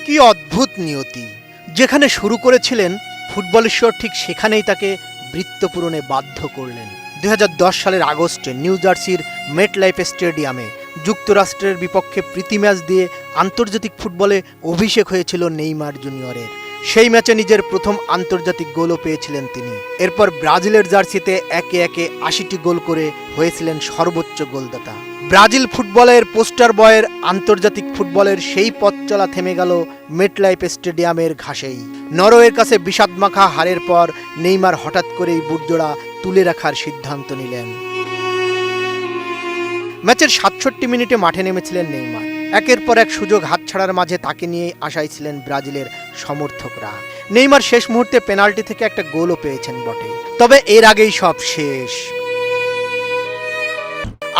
কি অদ্ভুত নিয়তি! যেখানে শুরু করেছিলেন ফুটবলেশ্বর, ঠিক সেখানেই তাকে বৃত্ত পূরণে বাধ্য করলেন। 2010 সালের আগস্টে নিউ জার্সির মেটলাইফ স্টেডিয়ামে যুক্তরাষ্ট্রের বিপক্ষে প্রীতি ম্যাচ দিয়ে আন্তর্জাতিক ফুটবলে অভিষেক হয়েছিল নেইমার জুনিয়রের। সেই ম্যাচে নিজের প্রথম আন্তর্জাতিক গোলও পেয়েছিলেন তিনি। এরপর ব্রাজিলের জার্সিতে একে একে 80টি গোল করে হয়েছিলেন সর্বোচ্চ গোলদাতা। ব্রাজিল ফুটবলের পোস্টার বয়ের আন্তর্জাতিক ফুটবলের সেই পথ চলা থেমে গেল মেটলাইফ স্টেডিয়ামের ঘাসেই। নরওয়ের কাছে বিষাদমাখা হারের পর নেইমার হঠাৎ করেই বুটজোড়া তুলে রাখার সিদ্ধান্ত নিলেন। ম্যাচের 67 মিনিটে মাঠে নেমেছিলেন নেইমার। একের পর এক সুযোগ হাতছাড়ার মাঝে তাকে নিয়েই আশায় ছিলেন ব্রাজিলের সমর্থকরা। নেইমার শেষ মুহূর্তে পেনাল্টি থেকে একটা গোলও পেয়েছেন বটে, তবে এর আগেই সব শেষ।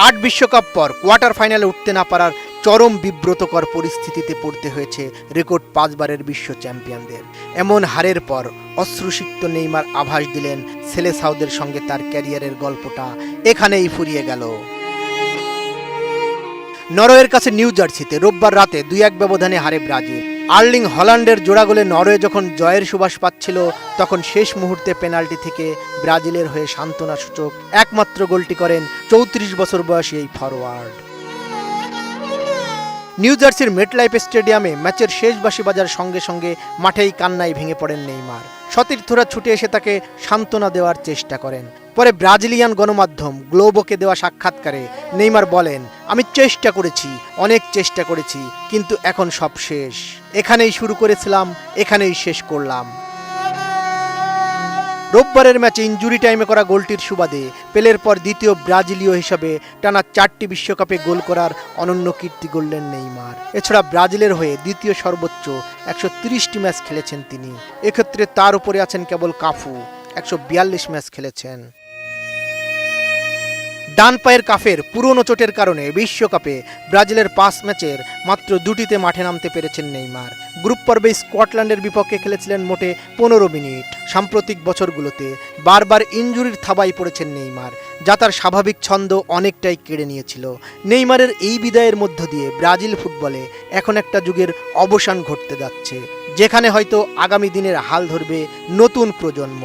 8 বিশ্বকাপ পর কোয়ার্টার ফাইনালে উঠতে না পারার চরম বিব্রতকর পরিস্থিতিতে পড়তে হয়েছে রেকর্ড 5 বারের বিশ্ব চ্যাম্পিয়নদের। এমন হারের পর অশ্রুসিক্ত নেইমার আভাস দিলেন সেলেসাওদের সঙ্গে তার ক্যারিয়ারের গল্পটা এখানেই ফুরিয়ে গেল। নরওয়ের কাছে নিউ জার্সিতে রোববার রাতে 2-1 ব্যবধানে হারে ব্রাজিল। আর্লিং হল্যান্ডের জোড়া গোলে নরওয়ে যখন জয়ের সুবাস পাচ্ছিল, তখন শেষ মুহূর্তে পেনাল্টি থেকে ব্রাজিলের হয়ে সান্ত্বনাসূচক একমাত্র গোলটি করেন 34 বছর বয়সী এই ফরওয়ার্ড। নিউ জার্সির মেটলাইফ স্টেডিয়ামে ম্যাচের শেষ বাঁশি বাজার সঙ্গে সঙ্গে মাঠেই কান্নায় ভেঙে পড়েন নেইমার। সতীর্থরা ছুটে এসে তাকে সান্ত্বনা দেওয়ার চেষ্টা করেন। পরে ব্রাজিলিয়ান গণমাধ্যম গ্লোবোকে দেওয়া সাক্ষাৎকারে নেইমার বলেন, আমি চেষ্টা করেছি, অনেক চেষ্টা করেছি, কিন্তু এখন সব শেষ। এখানেই শুরু করেছিলাম, এখানেই শেষ করলাম। রোববারের ম্যাচে ইনজুরি টাইমে করা গোলটির সুবাদে পেলের পর দ্বিতীয় ব্রাজিলীয় হিসাবে টানা 4টি বিশ্বকাপে গোল করার অনন্য কীর্তি গড়লেন নেইমার। এছাড়া ব্রাজিলের হয়ে দ্বিতীয় সর্বোচ্চ 130টি ম্যাচ খেলেছেন তিনি। এক্ষেত্রে তার উপরে আছেন কেবল কাফু, 142 ম্যাচ খেলেছেন। ডান পায়ের কাফের পুরনো চোটের কারণে বিশ্বকাপে ব্রাজিলের 5 ম্যাচের মাত্র 2টিতে মাঠে নামতে পেরেছেন নেইমার। গ্রুপ পর্বে স্কটল্যান্ডের বিপক্ষে খেলেছিলেন মোটে 15 মিনিট। সাম্প্রতিক বছরগুলোতে বারবার ইনজুরির থাবায় পড়েছেন নেইমার, যা তার স্বাভাবিক ছন্দ অনেকটাই কেড়ে নিয়েছিল। নেইমারের এই বিদায়ের মধ্য দিয়ে ব্রাজিল ফুটবলে এখন একটা যুগের অবসান ঘটতে যাচ্ছে, যেখানে হয়তো আগামী দিনের হাল ধরবে নতুন প্রজন্ম।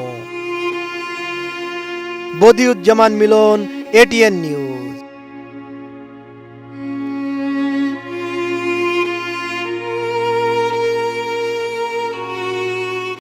বদিউজ্জামান মিলন, ATN নিউজ।